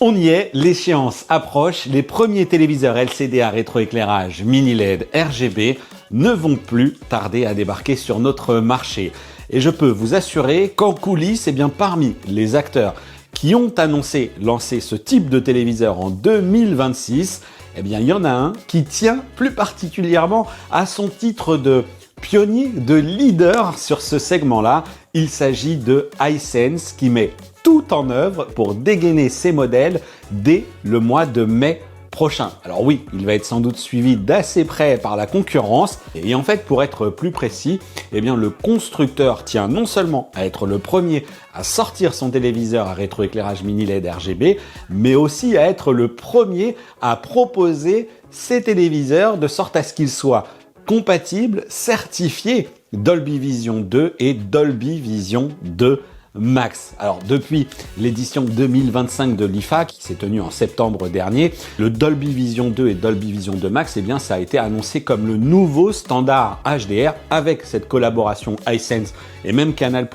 On y est, l'échéance approche, les premiers téléviseurs LCD à rétroéclairage mini LED RGB ne vont plus tarder à débarquer sur notre marché. Et je peux vous assurer qu'en coulisses, parmi les acteurs qui ont annoncé lancer ce type de téléviseur en 2026, il y en a un qui tient plus particulièrement à son titre de pionnier, de leader sur ce segment-là. Il s'agit de Hisense qui met tout en œuvre pour dégainer ses modèles dès le mois de mai prochain. Alors oui, il va être sans doute suivi d'assez près par la concurrence. Et en fait, pour être plus précis, le constructeur tient non seulement à être le premier à sortir son téléviseur à rétroéclairage mini LED RGB, mais aussi à être le premier à proposer ses téléviseurs de sorte à ce qu'ils soient compatibles, certifiés Dolby Vision 2 et Dolby Vision 2 Max. Alors depuis l'édition 2025 de l'IFA qui s'est tenue en septembre dernier, le Dolby Vision 2 et Dolby Vision 2 Max, ça a été annoncé comme le nouveau standard HDR avec cette collaboration Hisense et même Canal+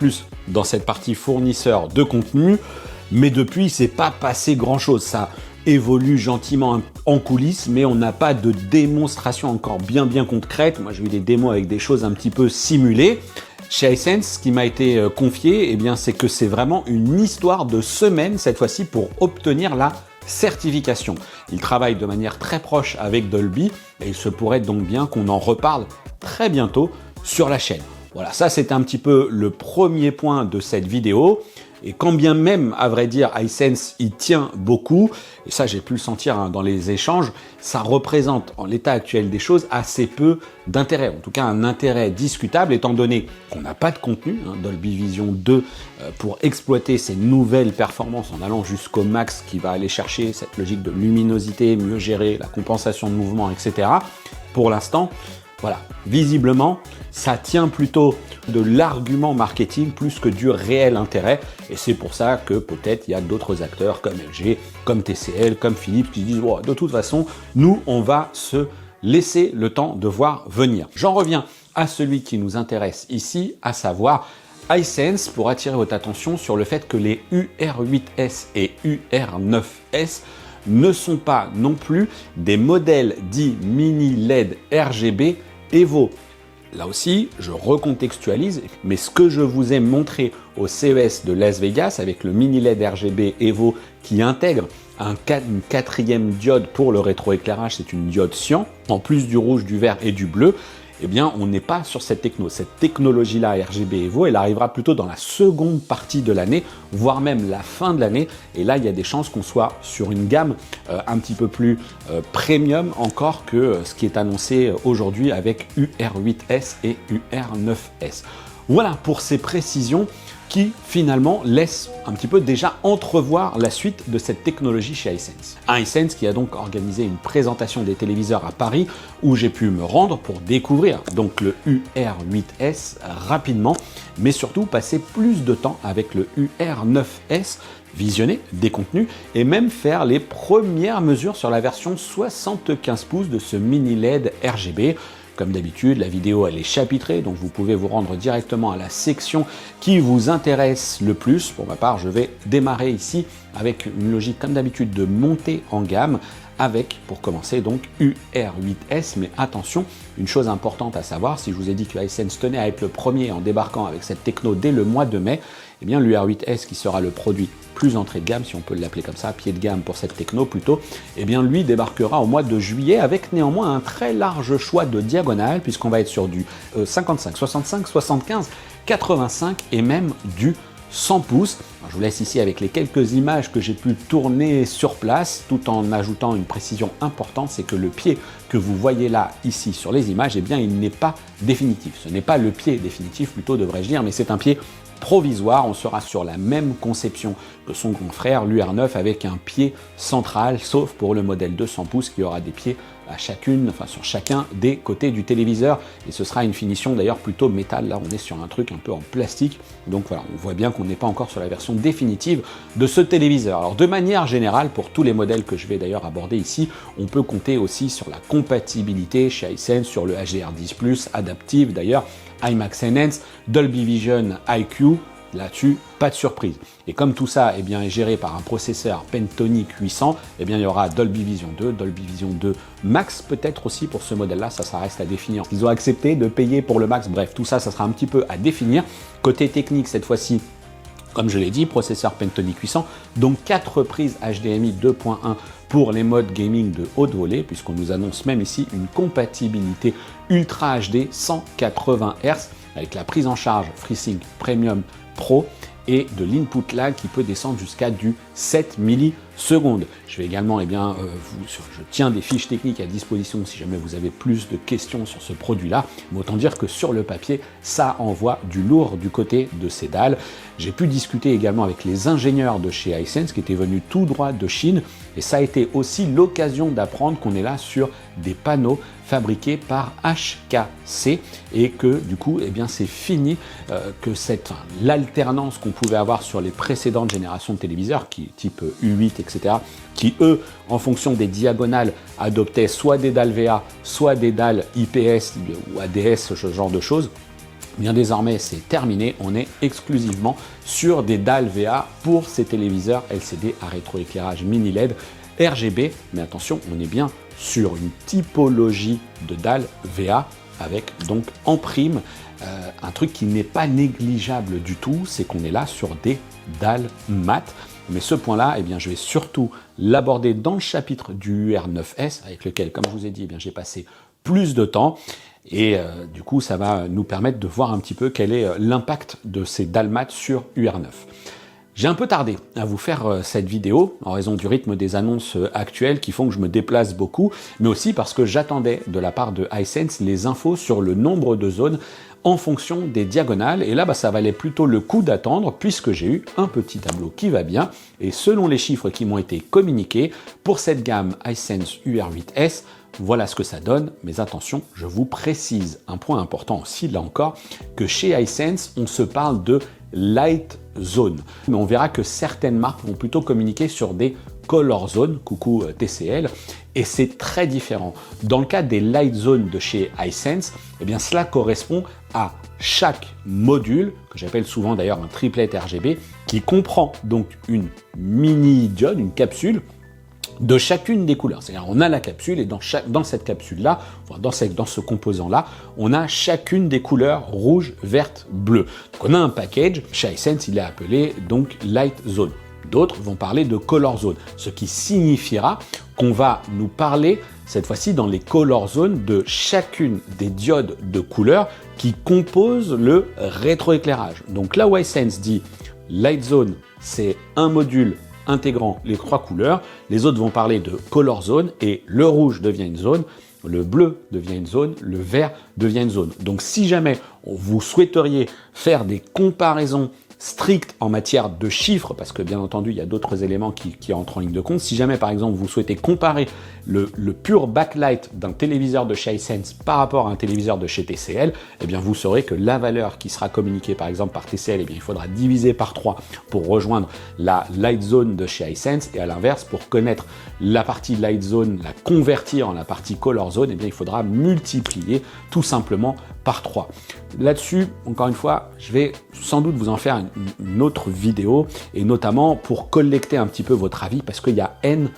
dans cette partie fournisseur de contenu. Mais depuis, il s'est pas passé grand chose. Ça évolue gentiment en coulisses, mais on n'a pas de démonstration encore bien concrète. Moi, j'ai eu des démos avec des choses un petit peu simulées. Chez Hisense, ce qui m'a été confié, c'est que c'est vraiment une histoire de semaines cette fois-ci pour obtenir la certification. Ils travaillent de manière très proche avec Dolby et il se pourrait donc bien qu'on en reparle très bientôt sur la chaîne. Voilà, ça c'était un petit peu le premier point de cette vidéo. Et quand bien même, à vrai dire, Hisense y tient beaucoup, et ça j'ai pu le sentir dans les échanges, ça représente en l'état actuel des choses assez peu d'intérêt, en tout cas un intérêt discutable étant donné qu'on n'a pas de contenu, Dolby Vision 2 pour exploiter ces nouvelles performances en allant jusqu'au max qui va aller chercher cette logique de luminosité, mieux gérer la compensation de mouvement, etc. Pour l'instant, voilà, visiblement, ça tient plutôt de l'argument marketing plus que du réel intérêt. Et c'est pour ça que peut-être il y a d'autres acteurs comme LG, comme TCL, comme Philips qui disent oh, de toute façon, nous, on va se laisser le temps de voir venir. J'en reviens à celui qui nous intéresse ici, à savoir Hisense, pour attirer votre attention sur le fait que les UR8S et UR9S ne sont pas non plus des modèles dits mini LED RGB Evo. Là aussi, je recontextualise, mais ce que je vous ai montré au CES de Las Vegas avec le mini LED RGB Evo qui intègre une quatrième diode pour le rétroéclairage, c'est une diode cyan, en plus du rouge, du vert et du bleu, on n'est pas sur cette techno. Cette technologie-là, RGB Evo, elle arrivera plutôt dans la seconde partie de l'année, voire même la fin de l'année. Et là, il y a des chances qu'on soit sur une gamme un petit peu plus premium encore que ce qui est annoncé aujourd'hui avec UR8S et UR9S. Voilà pour ces précisions qui finalement laisse un petit peu déjà entrevoir la suite de cette technologie chez Hisense. Hisense qui a donc organisé une présentation des téléviseurs à Paris où j'ai pu me rendre pour découvrir donc le UR8S rapidement, mais surtout passer plus de temps avec le UR9S, visionner des contenus et même faire les premières mesures sur la version 75 pouces de ce mini LED RGB. Comme d'habitude, la vidéo elle est chapitrée, donc vous pouvez vous rendre directement à la section qui vous intéresse le plus. Pour ma part, je vais démarrer ici avec une logique comme d'habitude de montée en gamme avec, pour commencer, donc UR8S. Mais attention, une chose importante à savoir, si je vous ai dit que Hisense tenait à être le premier en débarquant avec cette techno dès le mois de mai, l'UR8S qui sera le produit plus entrée de gamme, si on peut l'appeler comme ça, pied de gamme pour cette techno plutôt, lui débarquera au mois de juillet avec néanmoins un très large choix de diagonale puisqu'on va être sur du 55, 65, 75, 85 et même du 100 pouces. Alors, je vous laisse ici avec les quelques images que j'ai pu tourner sur place tout en ajoutant une précision importante, c'est que le pied que vous voyez là ici sur les images, il n'est pas définitif. Ce n'est pas le pied définitif plutôt devrais-je dire, mais c'est un pied provisoire. On sera sur la même conception que son confrère l'UR9 avec un pied central, sauf pour le modèle de 100 pouces qui aura des pieds sur chacun des côtés du téléviseur et ce sera une finition d'ailleurs plutôt métal. Là on est sur un truc un peu en plastique, donc voilà, on voit bien qu'on n'est pas encore sur la version définitive de ce téléviseur. Alors de manière générale, pour tous les modèles que je vais d'ailleurs aborder ici, on peut compter aussi sur la compatibilité chez Hisense sur le HDR10+, Adaptive d'ailleurs, IMAX Enhance, Dolby Vision IQ, là-dessus, pas de surprise. Et comme tout ça eh bien, est géré par un processeur Pentonic 800, eh bien, il y aura Dolby Vision 2, Dolby Vision 2 Max peut-être aussi pour ce modèle-là, ça reste à définir. Ils ont accepté de payer pour le Max, bref, tout ça, ça sera un petit peu à définir. Côté technique, cette fois-ci, comme je l'ai dit, processeur Pentonic 800, donc 4 prises HDMI 2.1 pour les modes gaming de haute volée, puisqu'on nous annonce même ici une compatibilité Ultra HD 180 Hz avec la prise en charge FreeSync Premium Pro et de l'input lag qui peut descendre jusqu'à du 7 millisecondes. Je vais également, je tiens des fiches techniques à disposition si jamais vous avez plus de questions sur ce produit-là. Mais autant dire que sur le papier, ça envoie du lourd du côté de ces dalles. J'ai pu discuter également avec les ingénieurs de chez Hisense qui étaient venus tout droit de Chine et ça a été aussi l'occasion d'apprendre qu'on est là sur des panneaux fabriqués par HKC et que du coup c'est fini, que l'alternance qu'on pouvait avoir sur les précédentes générations de téléviseurs qui type U8 etc, qui eux en fonction des diagonales adoptaient soit des dalles VA soit des dalles IPS ou ADS, ce genre de choses. Bien désormais c'est terminé, on est exclusivement sur des dalles VA pour ces téléviseurs LCD à rétroéclairage mini LED RGB, mais attention, on est bien sur une typologie de dalles VA avec donc en prime un truc qui n'est pas négligeable du tout, c'est qu'on est là sur des dalles mat. Mais ce point-là, je vais surtout l'aborder dans le chapitre du UR9S avec lequel, comme je vous ai dit, j'ai passé plus de temps. Et du coup, ça va nous permettre de voir un petit peu quel est l'impact de ces dalles mat sur UR9. J'ai un peu tardé à vous faire cette vidéo en raison du rythme des annonces actuelles qui font que je me déplace beaucoup, mais aussi parce que j'attendais de la part de Hisense les infos sur le nombre de zones en fonction des diagonales. Et là, ça valait plutôt le coup d'attendre puisque j'ai eu un petit tableau qui va bien. Et selon les chiffres qui m'ont été communiqués, pour cette gamme Hisense UR8S, voilà ce que ça donne, mais attention, je vous précise un point important aussi, là encore, que chez Hisense, on se parle de Light Zone. Mais on verra que certaines marques vont plutôt communiquer sur des Color Zone, coucou TCL, et c'est très différent. Dans le cas des Light Zone de chez Hisense, cela correspond à chaque module, que j'appelle souvent d'ailleurs un triplet RGB, qui comprend donc une mini diode, une capsule, de chacune des couleurs. C'est-à-dire on a la capsule et dans cette capsule-là, dans ce composant-là, on a chacune des couleurs rouge, verte, bleue. Donc on a un package, chez Hisense il est appelé donc Light Zone. D'autres vont parler de Color Zone, ce qui signifiera qu'on va nous parler cette fois-ci dans les Color Zones de chacune des diodes de couleur qui composent le rétroéclairage. Donc là où Hisense dit Light Zone, c'est un module intégrant les 3 couleurs, les autres vont parler de color zone et le rouge devient une zone, le bleu devient une zone, le vert devient une zone. Donc si jamais vous souhaiteriez faire des comparaisons strictes en matière de chiffres, parce que bien entendu il y a d'autres éléments qui entrent en ligne de compte, si jamais par exemple vous souhaitez comparer le pur backlight d'un téléviseur de chez Hisense par rapport à un téléviseur de chez TCL, vous saurez que la valeur qui sera communiquée par exemple par TCL, il faudra diviser par 3 pour rejoindre la Light Zone de chez Hisense, et à l'inverse, pour connaître la partie Light Zone, la convertir en la partie Color Zone, il faudra multiplier tout simplement par 3. Là-dessus, encore une fois, je vais sans doute vous en faire une autre vidéo, et notamment pour collecter un petit peu votre avis, parce qu'il y a N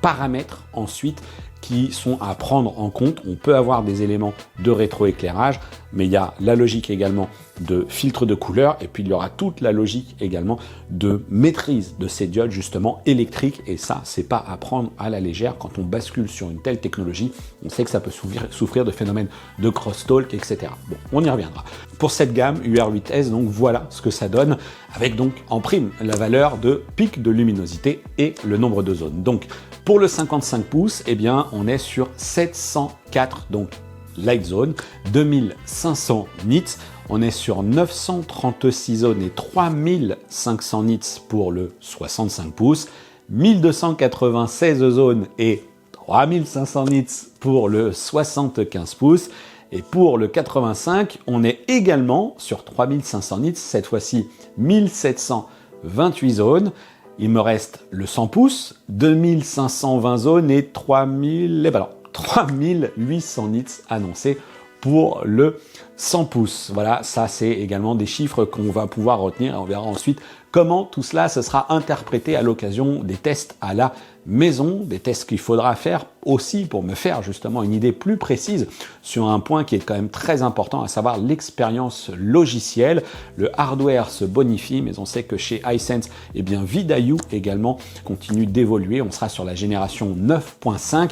paramètres ensuite qui sont à prendre en compte. On peut avoir des éléments de rétroéclairage, mais il y a la logique également de filtre de couleur, et puis il y aura toute la logique également de maîtrise de ces diodes justement électriques, et ça, c'est pas à prendre à la légère. Quand on bascule sur une telle technologie, on sait que ça peut souffrir de phénomènes de crosstalk, etc. Bon, on y reviendra. Pour cette gamme UR8S, donc voilà ce que ça donne, avec donc en prime la valeur de pic de luminosité et le nombre de zones. Donc pour le 55 pouces, on est sur 704 donc Light Zone, 2500 nits, on est sur 936 zones et 3500 nits pour le 65 pouces, 1296 zones et 3500 nits pour le 75 pouces, et pour le 85, on est également sur 3500 nits, cette fois-ci 1728 zones. Il me reste le 100 pouces, 2520 zones et 3800 nits annoncés pour le 100 pouces. Voilà, ça c'est également des chiffres qu'on va pouvoir retenir et on verra ensuite comment tout cela se sera interprété à l'occasion des tests à la maison, des tests qu'il faudra faire aussi pour me faire justement une idée plus précise sur un point qui est quand même très important, à savoir l'expérience logicielle. Le hardware se bonifie, mais on sait que chez Hisense, eh bien VidIU également continue d'évoluer. On sera sur la génération 9.5.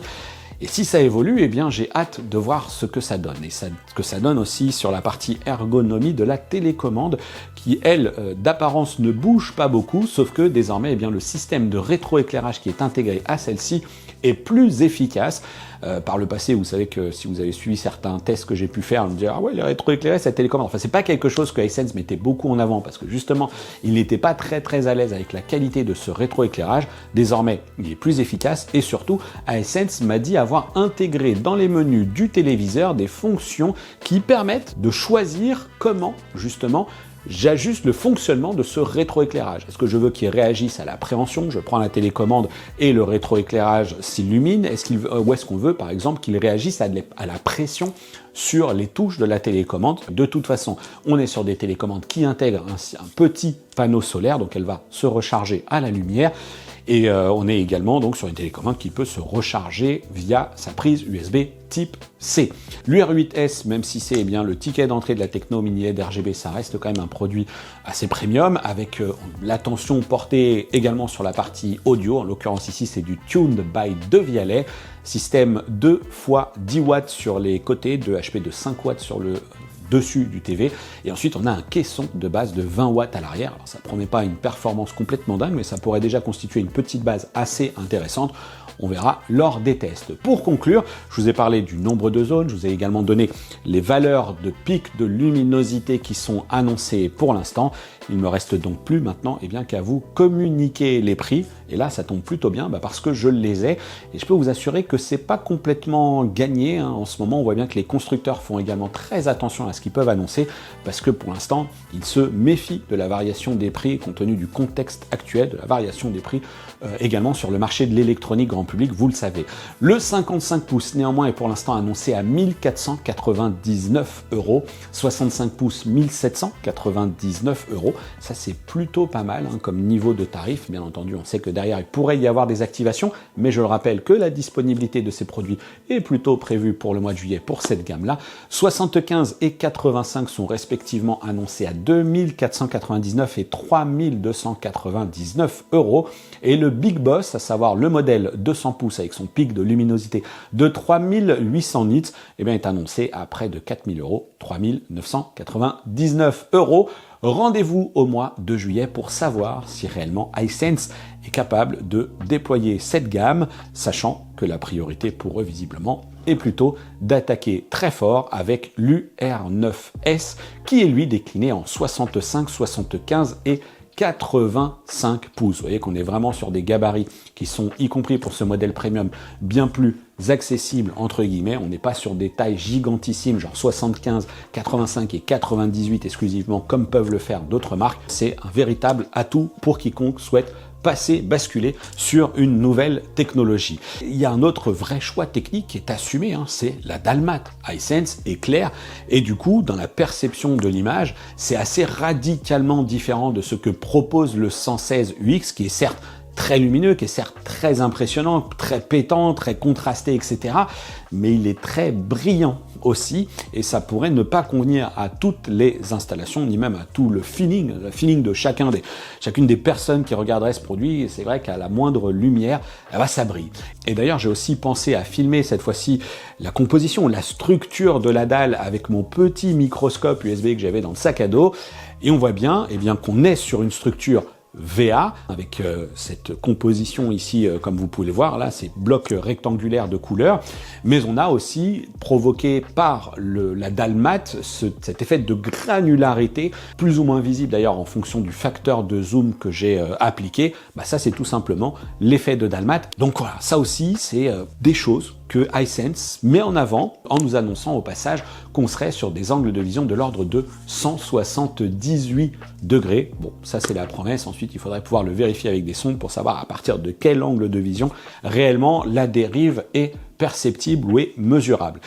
Et si ça évolue, eh bien j'ai hâte de voir ce que ça donne. Et ce que ça donne aussi sur la partie ergonomie de la télécommande, qui elle, d'apparence ne bouge pas beaucoup, sauf que désormais, eh bien, le système de rétroéclairage qui est intégré à celle-ci est plus efficace. Par le passé, vous savez que si vous avez suivi certains tests que j'ai pu faire, vous me dire ah ouais, les rétroéclairés, cette télécommande. Enfin, c'est pas quelque chose que Hisense mettait beaucoup en avant parce que justement, il n'était pas très à l'aise avec la qualité de ce rétroéclairage. Désormais, il est plus efficace et surtout, Hisense m'a dit avoir intégré dans les menus du téléviseur des fonctions qui permettent de choisir comment justement j'ajuste le fonctionnement de ce rétroéclairage. Est-ce que je veux qu'il réagisse à la préhension? Je prends la télécommande et le rétroéclairage s'illumine. Ou est-ce qu'on veut, par exemple, qu'il réagisse à la pression sur les touches de la télécommande? De toute façon, on est sur des télécommandes qui intègrent un petit panneau solaire, donc elle va se recharger à la lumière. Et on est également donc sur une télécommande qui peut se recharger via sa prise USB type C. L'UR8S, même si c'est bien le ticket d'entrée de la techno mini LED RGB, ça reste quand même un produit assez premium avec l'attention portée également sur la partie audio. En l'occurrence ici, c'est du Tuned by Devialet. Système 2 x 10 watts sur les côtés, 2 HP de 5 watts sur le dessus du TV, et ensuite on a un caisson de base de 20 watts à l'arrière. Alors ça ne promet pas une performance complètement dingue, mais ça pourrait déjà constituer une petite base assez intéressante. On verra lors des tests. Pour conclure, je vous ai parlé du nombre de zones, je vous ai également donné les valeurs de pic de luminosité qui sont annoncées pour l'instant. Il ne me reste donc plus maintenant qu'à vous communiquer les prix. Et là, ça tombe plutôt bien parce que je les ai. Et je peux vous assurer que c'est pas complètement gagné. Hein. En ce moment, on voit bien que les constructeurs font également très attention à ce qu'ils peuvent annoncer parce que pour l'instant, ils se méfient de la variation des prix compte tenu du contexte actuel, de la variation des prix également sur le marché de l'électronique grand public, vous le savez. Le 55 pouces, néanmoins, est pour l'instant annoncé à 1499 €. 65 pouces, 1799 €. Ça, c'est plutôt pas mal comme niveau de tarif. Bien entendu, on sait que derrière, il pourrait y avoir des activations, mais je le rappelle que la disponibilité de ces produits est plutôt prévue pour le mois de juillet pour cette gamme-là. 75 et 85 sont respectivement annoncés à 2499 et 3299 €. Et le Big Boss, à savoir le modèle 200 pouces avec son pic de luminosité de 3800 nits, est annoncé à près de 4000 €, 3999 €. Rendez-vous au mois de juillet pour savoir si réellement Hisense est capable de déployer cette gamme, sachant que la priorité pour eux visiblement est plutôt d'attaquer très fort avec l'UR9S qui est lui décliné en 65, 75 et 85 pouces. Vous voyez qu'on est vraiment sur des gabarits qui sont, y compris pour ce modèle premium, bien plus accessibles entre guillemets. On n'est pas sur des tailles gigantissimes, genre 75, 85 et 98 exclusivement, comme peuvent le faire d'autres marques. C'est un véritable atout pour quiconque souhaite basculer sur une nouvelle technologie. Il y a un autre vrai choix technique qui est assumé, c'est la dalle mat. Hisense est clair et du coup, dans la perception de l'image, c'est assez radicalement différent de ce que propose le 116 UX, qui est certes très lumineux, qui est certes très impressionnant, très pétant, très contrasté, etc. Mais il est très brillant aussi, et ça pourrait ne pas convenir à toutes les installations, ni même à tout le feeling de chacune des personnes qui regarderaient ce produit. C'est vrai qu'à la moindre lumière, ça brille. Et d'ailleurs, j'ai aussi pensé à filmer cette fois-ci la composition, la structure de la dalle avec mon petit microscope USB que j'avais dans le sac à dos, et on voit bien, qu'on est sur une structure VA, avec cette composition ici, comme vous pouvez le voir, là, ces blocs rectangulaires de couleur, mais on a aussi provoqué par la dalle mat cet effet de granularité, plus ou moins visible d'ailleurs en fonction du facteur de zoom que j'ai appliqué. Ça, c'est tout simplement l'effet de dalle mat. Donc voilà, ça aussi, c'est des choses que Hisense met en avant en nous annonçant au passage qu'on serait sur des angles de vision de l'ordre de 178 degrés. Bon, ça c'est la promesse. Ensuite, il faudrait pouvoir le vérifier avec des sondes pour savoir à partir de quel angle de vision réellement la dérive est perceptible ou est mesurable.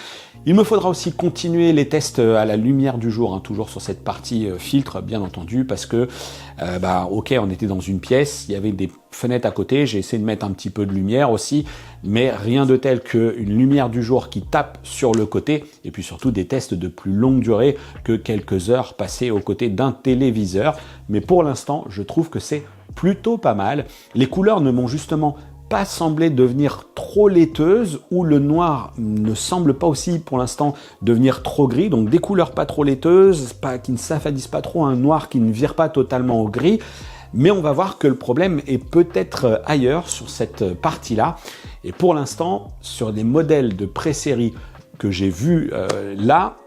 Il me faudra aussi continuer les tests à la lumière du jour, toujours sur cette partie filtre, bien entendu, parce que, ok, on était dans une pièce, il y avait des fenêtres à côté, j'ai essayé de mettre un petit peu de lumière aussi, mais rien de tel qu'une lumière du jour qui tape sur le côté, et puis surtout des tests de plus longue durée que quelques heures passées aux côtés d'un téléviseur. Mais pour l'instant, je trouve que c'est plutôt pas mal. Les couleurs ne m'ont justement pas semblé devenir trop laiteuse, ou le noir ne semble pas aussi pour l'instant devenir trop gris, donc des couleurs pas trop laiteuses, qui ne s'affadissent pas trop, un noir qui ne vire pas totalement au gris, mais on va voir que le problème est peut-être ailleurs sur cette partie-là. Et pour l'instant, sur des modèles de pré-série que j'ai vus là,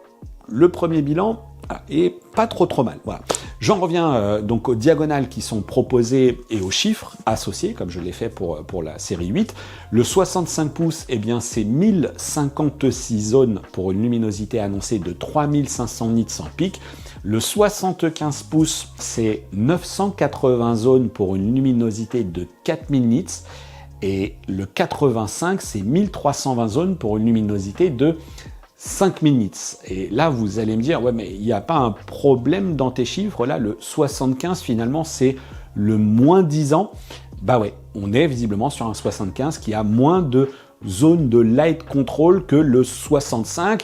le premier bilan est pas trop mal. Voilà. J'en reviens donc aux diagonales qui sont proposées et aux chiffres associés, comme je l'ai fait pour la série 8. Le 65 pouces, eh bien, c'est 1056 zones pour une luminosité annoncée de 3500 nits en pic. Le 75 pouces, c'est 980 zones pour une luminosité de 4000 nits. Et le 85, c'est 1320 zones pour une luminosité de 5000 nits. Et là, vous allez me dire, ouais, mais il n'y a pas un problème dans tes chiffres. Là, le 75, finalement, c'est le moins 10 ans. Bah ouais, on est visiblement sur un 75 qui a moins de zones de light control que le 65.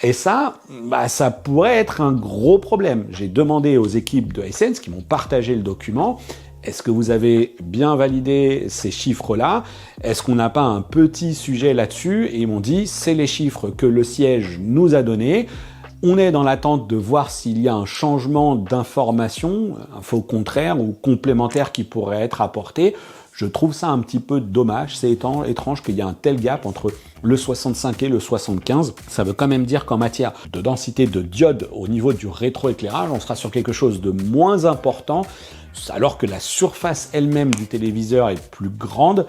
Et ça, ça pourrait être un gros problème. J'ai demandé aux équipes de Hisense qui m'ont partagé le document. Est-ce que vous avez bien validé ces chiffres-là? Est-ce qu'on n'a pas un petit sujet là-dessus? Et ils m'ont dit, c'est les chiffres que le siège nous a donnés. On est dans l'attente de voir s'il y a un changement d'information, info contraire ou complémentaire qui pourrait être apporté. Je trouve ça un petit peu dommage, c'est étrange qu'il y ait un tel gap entre le 65 et le 75. Ça veut quand même dire qu'en matière de densité de diodes au niveau du rétroéclairage, on sera sur quelque chose de moins important, alors que la surface elle-même du téléviseur est plus grande.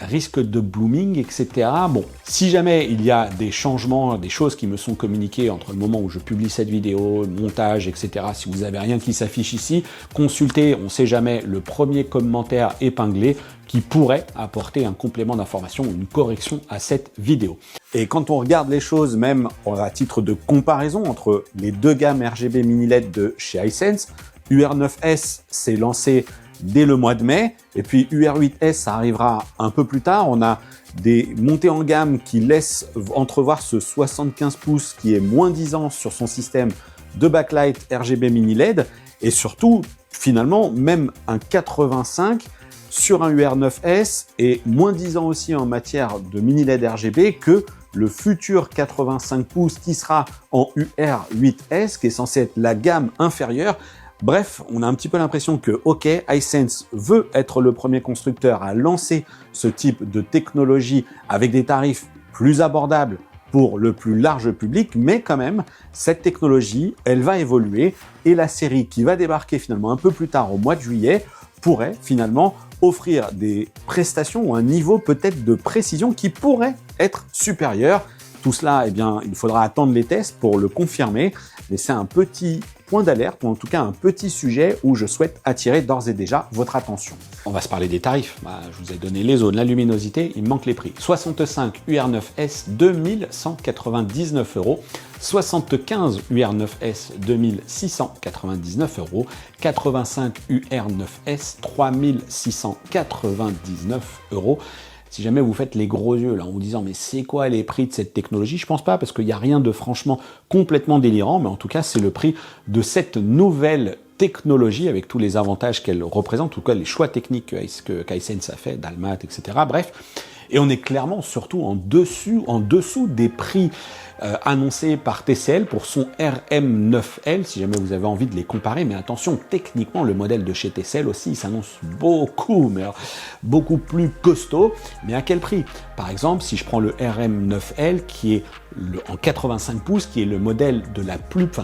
Risque de blooming, etc. Bon, si jamais il y a des changements, des choses qui me sont communiquées entre le moment où je publie cette vidéo, le montage, etc., si vous n'avez rien qui s'affiche ici, consultez, on ne sait jamais, le premier commentaire épinglé qui pourrait apporter un complément d'information ou une correction à cette vidéo. Et quand on regarde les choses, même à titre de comparaison entre les deux gammes RGB mini LED de chez Hisense, UR9S s'est lancé dès le mois de mai, et puis UR8S, ça arrivera un peu plus tard. On a des montées en gamme qui laissent entrevoir ce 75 pouces qui est moins 10 ans sur son système de backlight RGB mini LED, et surtout, finalement, même un 85 sur un UR9S est moins 10 ans aussi en matière de mini LED RGB que le futur 85 pouces qui sera en UR8S, qui est censé être la gamme inférieure. Bref, on a un petit peu l'impression que, ok, Hisense veut être le premier constructeur à lancer ce type de technologie avec des tarifs plus abordables pour le plus large public, mais quand même, cette technologie, elle va évoluer, et la série qui va débarquer finalement un peu plus tard au mois de juillet pourrait finalement offrir des prestations ou un niveau peut-être de précision qui pourrait être supérieur. Tout cela, eh bien, il faudra attendre les tests pour le confirmer, mais c'est un petit point d'alerte, ou en tout cas un petit sujet où je souhaite attirer d'ores et déjà votre attention. On va se parler des tarifs. Je vous ai donné les zones, la luminosité, il me manque les prix. 65 UR9S, 2199 €. 75 UR9S, 2699 €. 85 UR9S, 3699 €. Si jamais vous faites les gros yeux là en vous disant mais c'est quoi les prix de cette technologie, je pense pas, parce qu'il n'y a rien de franchement complètement délirant, mais en tout cas c'est le prix de cette nouvelle technologie avec tous les avantages qu'elle représente, en tout cas les choix techniques qu'Hisense a fait, Dalmat, etc. Bref, et on est clairement surtout en dessous des prix annoncé par TCL pour son RM9L, si jamais vous avez envie de les comparer. Mais attention, techniquement, le modèle de chez TCL aussi, il s'annonce beaucoup plus costaud. Mais à quel prix? Par exemple, si je prends le RM9L, qui est en 85 pouces, qui est le modèle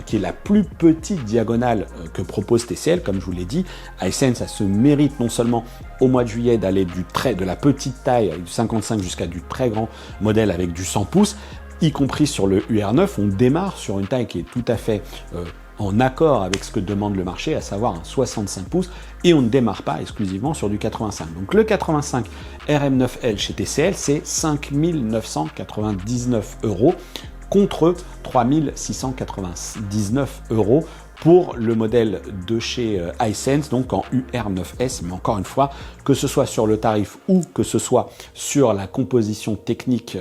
qui est la plus petite diagonale que propose TCL, comme je vous l'ai dit, Hisense, ça se mérite non seulement au mois de juillet d'aller de la petite taille avec du 55 jusqu'à du très grand modèle avec du 100 pouces, y compris sur le UR9, on démarre sur une taille qui est tout à fait en accord avec ce que demande le marché, à savoir un 65 pouces, et on ne démarre pas exclusivement sur du 85. Donc le 85 RM9L chez TCL, c'est 5 999 € contre 3 699 € pour le modèle de chez Hisense, donc en UR9S, mais encore une fois, que ce soit sur le tarif ou que ce soit sur la composition technique,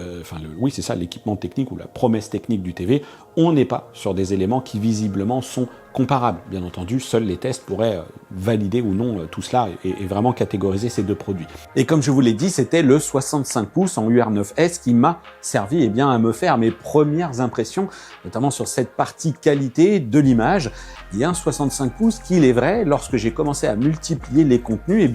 oui c'est ça, l'équipement technique ou la promesse technique du TV, on n'est pas sur des éléments qui visiblement sont comparables. Bien entendu, seuls les tests pourraient valider ou non tout cela et vraiment catégoriser ces deux produits. Et comme je vous l'ai dit, c'était le 65 pouces en UR9S qui m'a servi à me faire mes premières impressions, notamment sur cette partie qualité de l'image. Il y a un 65 pouces qui, il est vrai, lorsque j'ai commencé à multiplier les contenus,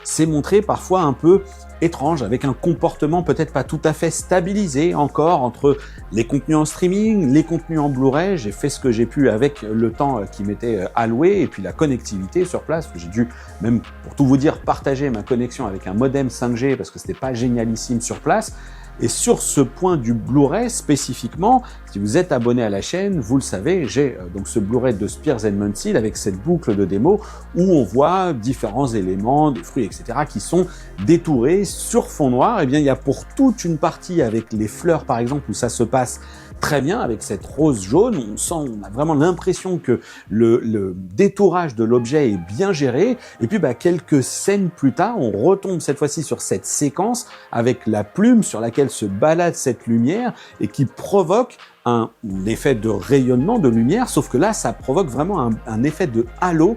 s'est montré parfois un peu étrange, avec un comportement peut-être pas tout à fait stabilisé encore entre les contenus en streaming, les contenus en Blu-ray. J'ai fait ce que j'ai pu avec le temps qui m'était alloué et puis la connectivité sur place. J'ai dû, même pour tout vous dire, partager ma connexion avec un modem 5G parce que c'était pas génialissime sur place. Et sur ce point du Blu-ray spécifiquement, si vous êtes abonné à la chaîne, vous le savez, j'ai donc ce Blu-ray de Spears & Munsil avec cette boucle de démo où on voit différents éléments, des fruits, etc. qui sont détourés sur fond noir. Il y a pour toute une partie avec les fleurs par exemple où ça se passe très bien avec cette rose jaune, on a vraiment l'impression que le détourage de l'objet est bien géré. Et puis quelques scènes plus tard, on retombe cette fois-ci sur cette séquence avec la plume sur laquelle se balade cette lumière et qui provoque un effet de rayonnement de lumière, sauf que là, ça provoque vraiment un effet de halo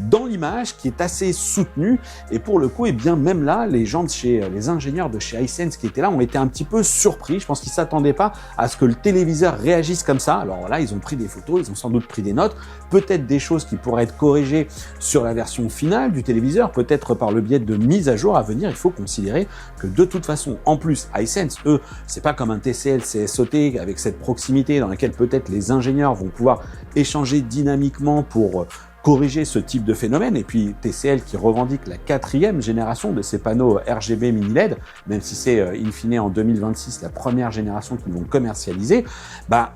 dans l'image qui est assez soutenu. Et pour le coup, même là, les ingénieurs de chez Hisense qui étaient là ont été un petit peu surpris. Je pense qu'ils s'attendaient pas à ce que le téléviseur réagisse comme ça. Alors voilà, ils ont pris des photos, ils ont sans doute pris des notes, peut-être des choses qui pourraient être corrigées sur la version finale du téléviseur, peut-être par le biais de mises à jour à venir. Il faut considérer que de toute façon, en plus, Hisense, eux, c'est pas comme un TCL CSOT avec cette proximité dans laquelle peut-être les ingénieurs vont pouvoir échanger dynamiquement pour corriger ce type de phénomène. Et puis TCL qui revendique la 4e génération de ces panneaux RGB mini LED, même si c'est in fine en 2026 la première génération qu'ils vont commercialiser,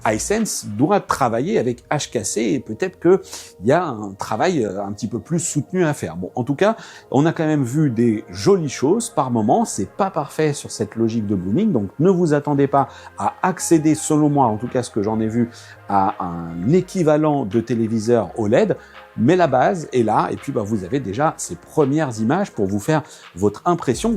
Hisense doit travailler avec HKC et peut-être qu'il y a un travail un petit peu plus soutenu à faire. Bon, en tout cas, on a quand même vu des jolies choses par moment. C'est pas parfait sur cette logique de blooming, donc ne vous attendez pas à accéder, selon moi, en tout cas ce que j'en ai vu, à un équivalent de téléviseur OLED. Mais la base est là, et puis vous avez déjà ces premières images pour vous faire vos impressions,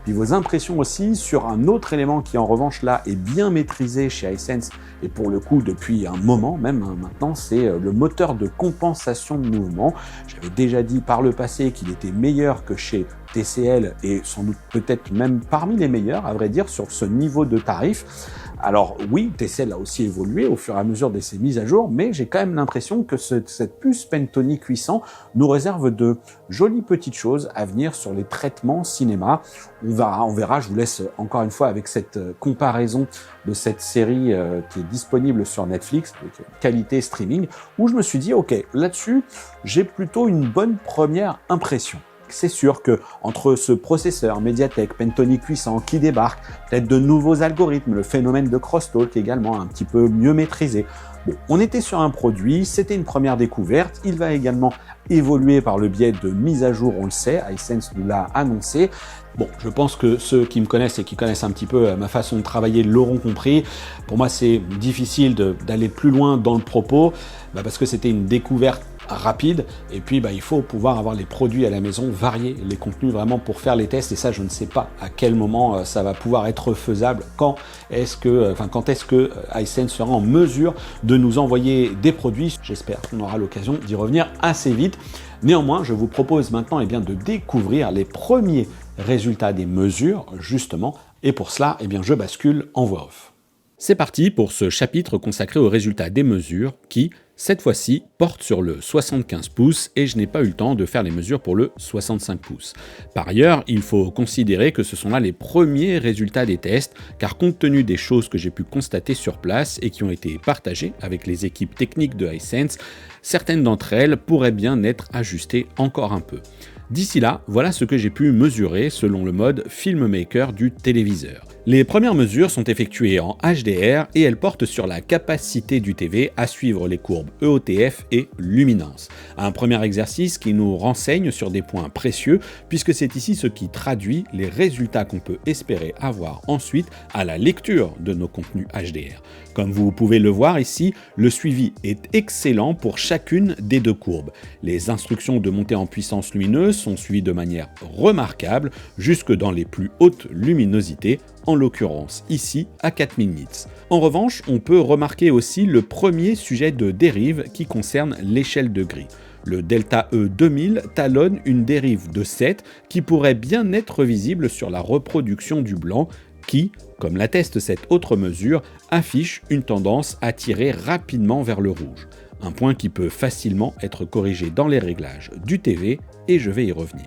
puis vos impressions aussi sur un autre élément qui en revanche là est bien maîtrisé chez Hisense, et pour le coup depuis un moment même maintenant, c'est le moteur de compensation de mouvement. J'avais déjà dit par le passé qu'il était meilleur que chez TCL, et sans doute peut-être même parmi les meilleurs, à vrai dire, sur ce niveau de tarif. Alors oui, TCL a aussi évolué au fur et à mesure de ses mises à jour, mais j'ai quand même l'impression que cette puce Pentonic 800 nous réserve de jolies petites choses à venir sur les traitements cinéma. On verra, je vous laisse encore une fois avec cette comparaison de cette série qui est disponible sur Netflix, avec qualité streaming, où je me suis dit, ok, là-dessus, j'ai plutôt une bonne première impression. C'est sûr que entre ce processeur Mediatek Pentonic 800 qui débarque, peut-être de nouveaux algorithmes, le phénomène de crosstalk également un petit peu mieux maîtrisé. Bon, on était sur un produit, c'était une première découverte, il va également évoluer par le biais de mises à jour, on le sait, Hisense nous l'a annoncé. Bon, je pense que ceux qui me connaissent et qui connaissent un petit peu ma façon de travailler l'auront compris. Pour moi, c'est difficile d'aller plus loin dans le propos, parce que c'était une découverte rapide, et puis il faut pouvoir avoir les produits à la maison, varier les contenus vraiment pour faire les tests, et ça je ne sais pas à quel moment ça va pouvoir être faisable, quand est-ce que Hisense sera en mesure de nous envoyer des produits. J'espère qu'on aura l'occasion d'y revenir assez vite. Néanmoins, je vous propose maintenant de découvrir les premiers résultats des mesures, justement, et pour cela, je bascule en voix off. C'est parti pour ce chapitre consacré aux résultats des mesures qui, cette fois-ci, porte sur le 75 pouces et je n'ai pas eu le temps de faire les mesures pour le 65 pouces. Par ailleurs, il faut considérer que ce sont là les premiers résultats des tests, car compte tenu des choses que j'ai pu constater sur place et qui ont été partagées avec les équipes techniques de Hisense, certaines d'entre elles pourraient bien être ajustées encore un peu. D'ici là, voilà ce que j'ai pu mesurer selon le mode Filmmaker du téléviseur. Les premières mesures sont effectuées en HDR et elles portent sur la capacité du TV à suivre les courbes EOTF et luminance. Un premier exercice qui nous renseigne sur des points précieux puisque c'est ici ce qui traduit les résultats qu'on peut espérer avoir ensuite à la lecture de nos contenus HDR. Comme vous pouvez le voir ici, le suivi est excellent pour chacune des deux courbes. Les instructions de montée en puissance lumineuse sont suivies de manière remarquable jusque dans les plus hautes luminosités, en l'occurrence ici à 4000 nits. En revanche, on peut remarquer aussi le premier sujet de dérive qui concerne l'échelle de gris. Le Delta E 2000 talonne une dérive de 7 qui pourrait bien être visible sur la reproduction du blanc qui, comme l'atteste cette autre mesure, affiche une tendance à tirer rapidement vers le rouge. Un point qui peut facilement être corrigé dans les réglages du TV et je vais y revenir.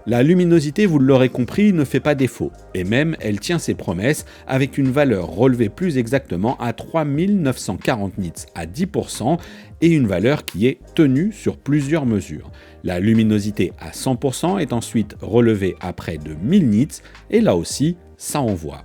La luminosité, vous l'aurez compris, ne fait pas défaut, et même elle tient ses promesses avec une valeur relevée plus exactement à 3940 nits à 10% et une valeur qui est tenue sur plusieurs mesures. La luminosité à 100% est ensuite relevée à près de 1000 nits et là aussi, ça envoie.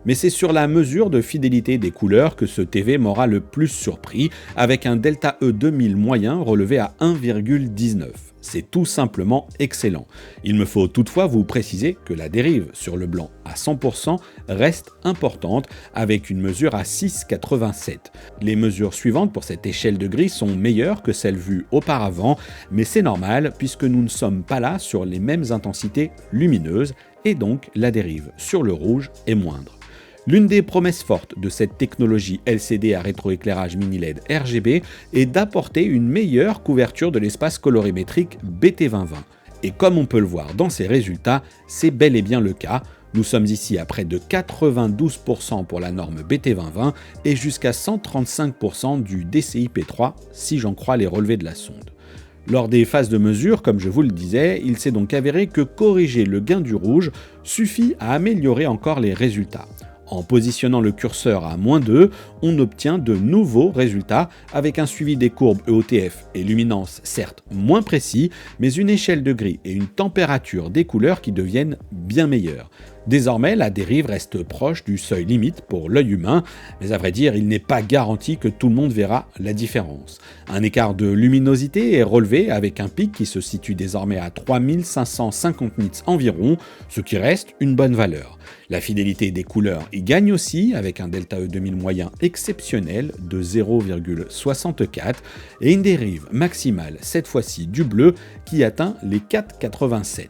Mais c'est sur la mesure de fidélité des couleurs que ce TV m'aura le plus surpris, avec un Delta E 2000 moyen relevé à 1,19. C'est tout simplement excellent. Il me faut toutefois vous préciser que la dérive sur le blanc à 100% reste importante, avec une mesure à 6,87. Les mesures suivantes pour cette échelle de gris sont meilleures que celles vues auparavant, mais c'est normal puisque nous ne sommes pas là sur les mêmes intensités lumineuses, et donc la dérive sur le rouge est moindre. L'une des promesses fortes de cette technologie LCD à rétroéclairage mini LED RGB est d'apporter une meilleure couverture de l'espace colorimétrique BT2020. Et comme on peut le voir dans ces résultats, c'est bel et bien le cas. Nous sommes ici à près de 92% pour la norme BT2020 et jusqu'à 135% du DCI-P3 si j'en crois les relevés de la sonde. Lors des phases de mesure, comme je vous le disais, il s'est donc avéré que corriger le gain du rouge suffit à améliorer encore les résultats. En positionnant le curseur à -2, on obtient de nouveaux résultats avec un suivi des courbes EOTF et luminance certes moins précis, mais une échelle de gris et une température des couleurs qui deviennent bien meilleures. Désormais, la dérive reste proche du seuil limite pour l'œil humain, mais à vrai dire, il n'est pas garanti que tout le monde verra la différence. Un écart de luminosité est relevé avec un pic qui se situe désormais à 3550 nits environ, ce qui reste une bonne valeur. La fidélité des couleurs y gagne aussi avec un Delta E 2000 moyen exceptionnel de 0,64 et une dérive maximale, cette fois-ci du bleu, qui atteint les 4,87.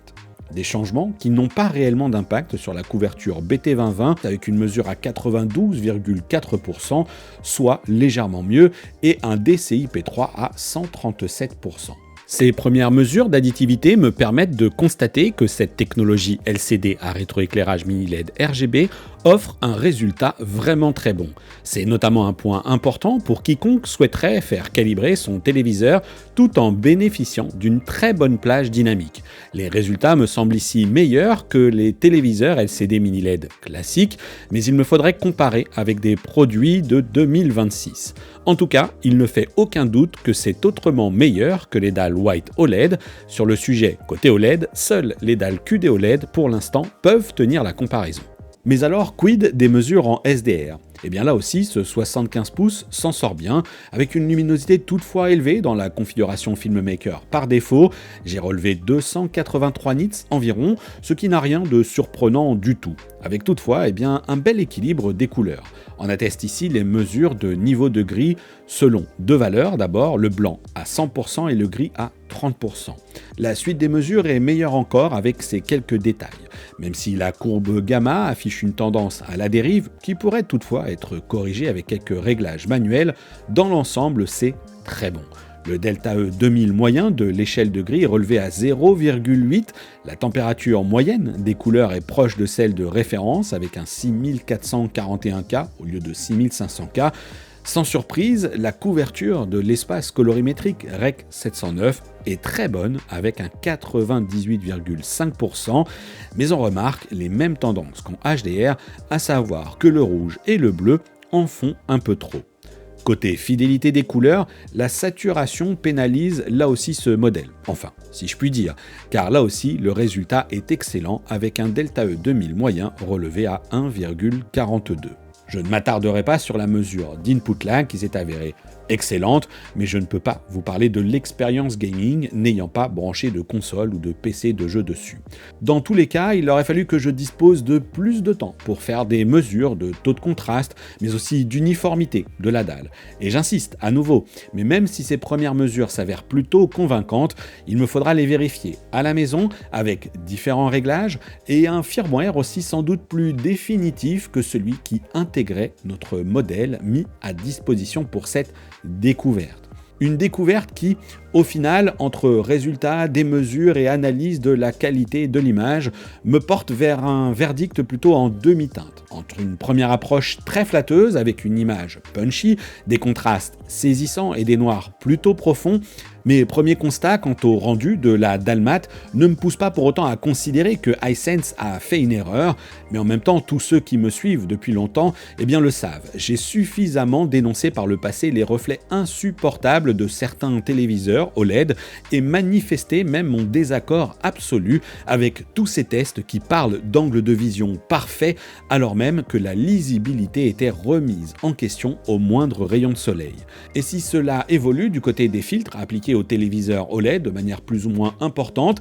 Des changements qui n'ont pas réellement d'impact sur la couverture BT2020 avec une mesure à 92,4%, soit légèrement mieux, et un DCI-P3 à 137%. Ces premières mesures d'additivité me permettent de constater que cette technologie LCD à rétroéclairage mini LED RGB offre un résultat vraiment très bon. C'est notamment un point important pour quiconque souhaiterait faire calibrer son téléviseur tout en bénéficiant d'une très bonne plage dynamique. Les résultats me semblent ici meilleurs que les téléviseurs LCD mini LED classiques, mais il me faudrait comparer avec des produits de 2026. En tout cas, il ne fait aucun doute que c'est autrement meilleur que les dalles White OLED. Sur le sujet côté OLED, seules les dalles QD OLED pour l'instant peuvent tenir la comparaison. Mais alors, quid des mesures en SDR ? Et bien là aussi, ce 75 pouces s'en sort bien, avec une luminosité toutefois élevée dans la configuration Filmmaker par défaut. J'ai relevé 283 nits environ, ce qui n'a rien de surprenant du tout, avec toutefois un bel équilibre des couleurs. On atteste ici les mesures de niveau de gris selon deux valeurs, d'abord le blanc à 100% et le gris à 30%. La suite des mesures est meilleure encore avec ces quelques détails, même si la courbe gamma affiche une tendance à la dérive qui pourrait toutefois être corrigée avec quelques réglages manuels. Dans l'ensemble, c'est très bon. Le Delta E 2000 moyen de l'échelle de gris est relevé à 0,8. La température moyenne des couleurs est proche de celle de référence avec un 6441K au lieu de 6500K. Sans surprise, la couverture de l'espace colorimétrique REC 709 est très bonne avec un 98,5%, mais on remarque les mêmes tendances qu'en HDR, à savoir que le rouge et le bleu en font un peu trop. Côté fidélité des couleurs, la saturation pénalise là aussi ce modèle. Enfin, si je puis dire, car là aussi le résultat est excellent avec un ΔE 2000 moyen relevé à 1,42. Je ne m'attarderai pas sur la mesure d'input lag qui s'est avérée excellente, mais je ne peux pas vous parler de l'expérience gaming n'ayant pas branché de console ou de PC de jeu dessus. Dans tous les cas, il aurait fallu que je dispose de plus de temps pour faire des mesures de taux de contraste, mais aussi d'uniformité de la dalle. Et j'insiste, à nouveau, mais même si ces premières mesures s'avèrent plutôt convaincantes, il me faudra les vérifier à la maison avec différents réglages et un firmware aussi sans doute plus définitif que celui qui intégrait notre modèle mis à disposition pour cette découverte. Une découverte qui, au final, entre résultats, des mesures et analyse de la qualité de l'image, me porte vers un verdict plutôt en demi-teinte. Entre une première approche très flatteuse avec une image punchy, des contrastes saisissants et des noirs plutôt profonds, mes premiers constats quant au rendu de la dalle mat ne me poussent pas pour autant à considérer que Hisense a fait une erreur, mais en même temps tous ceux qui me suivent depuis longtemps le savent. J'ai suffisamment dénoncé par le passé les reflets insupportables de certains téléviseurs OLED et manifesté même mon désaccord absolu avec tous ces tests qui parlent d'angle de vision parfait alors même que la lisibilité était remise en question au moindre rayon de soleil. Et si cela évolue du côté des filtres appliqués aux téléviseurs OLED de manière plus ou moins importante,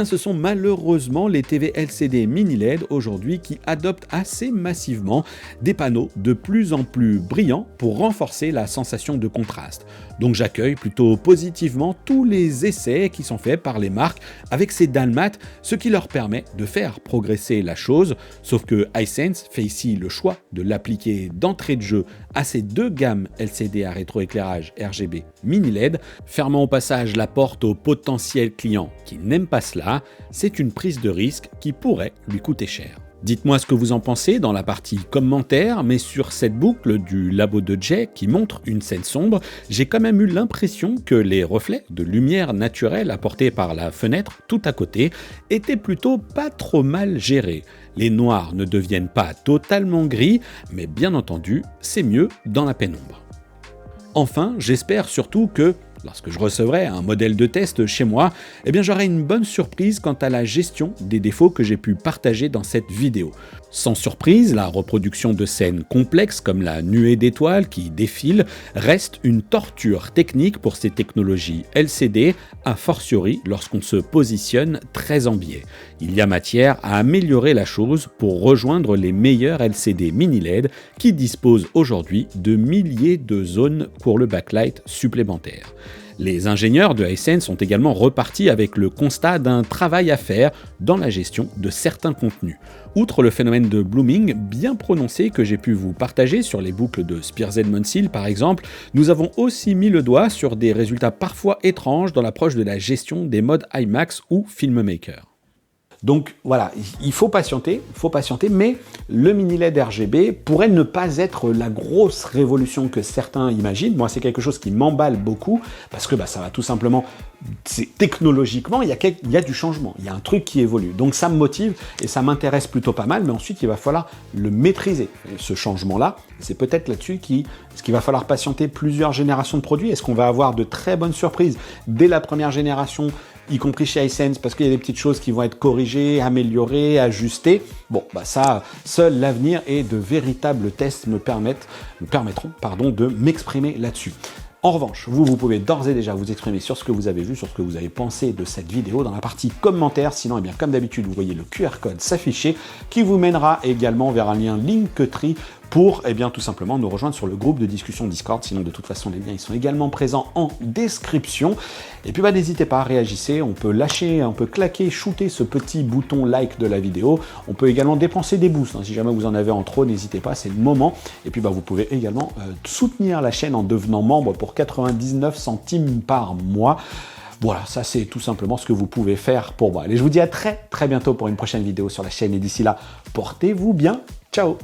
ce sont malheureusement les TV LCD mini LED aujourd'hui qui adoptent assez massivement des panneaux de plus en plus brillants pour renforcer la sensation de contraste. Donc j'accueille plutôt positivement tous les essais qui sont faits par les marques avec ces dalles mat, ce qui leur permet de faire progresser la chose, sauf que Hisense fait ici le choix de l'appliquer d'entrée de jeu à ces deux gammes LCD à rétroéclairage RGB mini LED, fermant au passage la porte aux potentiels clients qui n'aiment pas cela. C'est une prise de risque qui pourrait lui coûter cher. Dites-moi ce que vous en pensez dans la partie commentaires, mais sur cette boucle du labo de Jay qui montre une scène sombre, j'ai quand même eu l'impression que les reflets de lumière naturelle apportés par la fenêtre tout à côté étaient plutôt pas trop mal gérés. Les noirs ne deviennent pas totalement gris, mais bien entendu, c'est mieux dans la pénombre. Enfin, j'espère surtout que lorsque je recevrai un modèle de test chez moi, j'aurai une bonne surprise quant à la gestion des défauts que j'ai pu partager dans cette vidéo. Sans surprise, la reproduction de scènes complexes comme la nuée d'étoiles qui défile reste une torture technique pour ces technologies LCD, a fortiori lorsqu'on se positionne très en biais. Il y a matière à améliorer la chose pour rejoindre les meilleurs LCD mini LED qui disposent aujourd'hui de milliers de zones pour le backlight supplémentaire. Les ingénieurs de Hisense sont également repartis avec le constat d'un travail à faire dans la gestion de certains contenus. Outre le phénomène de blooming bien prononcé que j'ai pu vous partager sur les boucles de Spearz-Monsil par exemple, nous avons aussi mis le doigt sur des résultats parfois étranges dans l'approche de la gestion des modes IMAX ou Filmmaker. Donc voilà, il faut patienter, mais le mini LED RGB pourrait ne pas être la grosse révolution que certains imaginent. Moi, c'est quelque chose qui m'emballe beaucoup parce que ça va tout simplement, technologiquement, il y a du changement, il y a un truc qui évolue. Donc ça me motive et ça m'intéresse plutôt pas mal, mais ensuite il va falloir le maîtriser. Et ce changement-là, c'est peut-être là-dessus est-ce qu'il va falloir patienter plusieurs générations de produits? Est-ce qu'on va avoir de très bonnes surprises dès la première génération, y compris chez Hisense, parce qu'il y a des petites choses qui vont être corrigées, améliorées, ajustées. Ça, seul l'avenir et de véritables tests me permettront de m'exprimer là-dessus. En revanche, vous pouvez d'ores et déjà vous exprimer sur ce que vous avez vu, sur ce que vous avez pensé de cette vidéo dans la partie commentaires. Sinon, comme d'habitude, vous voyez le QR code s'afficher qui vous mènera également vers un lien Linktree pour tout simplement nous rejoindre sur le groupe de discussion Discord. Sinon, de toute façon, les liens ils sont également présents en description. Et puis n'hésitez pas, réagissez, on peut lâcher, on peut claquer, shooter ce petit bouton like de la vidéo. On peut également dépenser des boosts, si jamais vous en avez en trop, n'hésitez pas, c'est le moment. Et puis vous pouvez également soutenir la chaîne en devenant membre pour 99 centimes par mois. Voilà, ça c'est tout simplement ce que vous pouvez faire pour moi. Allez, je vous dis à très bientôt pour une prochaine vidéo sur la chaîne et d'ici là, portez-vous bien. Ciao!